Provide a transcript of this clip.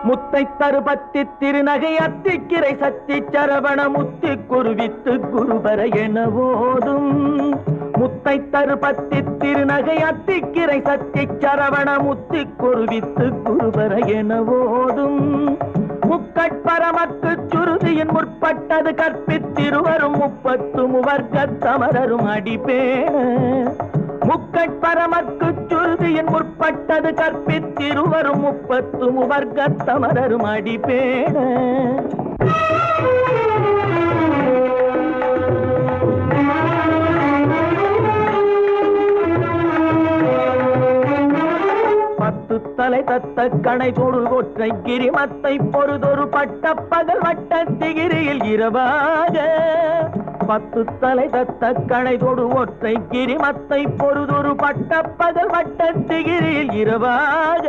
முத்தை தருபத்தி திருநகை அத்திக்கிரை சத்தி சரவண முத்தி குருவித்து குருபர என ஓதும். முத்தை தருபத்தி திருநகை அத்திக்கிரை சத்தி சரவண முத்தி குருவித்து குருபர என ஓதும். முக்கட்பரமக்கு சுருதியின் முற்பட்டது கற்பித்திருவரும் 30 முவர்க்கத் தமரரும் அடிபேண. முக்கட்பரமக்கு சுருதியின் முற்பட்டது கற்பித்திருவரும் 30 முவர்க்கத் தமரரும் அடிபேண. தலை தத்த கணை தொடு ஒற்றை கிரிமத்தை பொறுதொரு பட்ட பகல் வட்ட திகிரியில் இரவாக. 10 தலை தத்த கணை தொடு ஒற்றை கிரிமத்தை பொறுதொரு பட்ட பகல் வட்ட திகிரியில் இரவாக.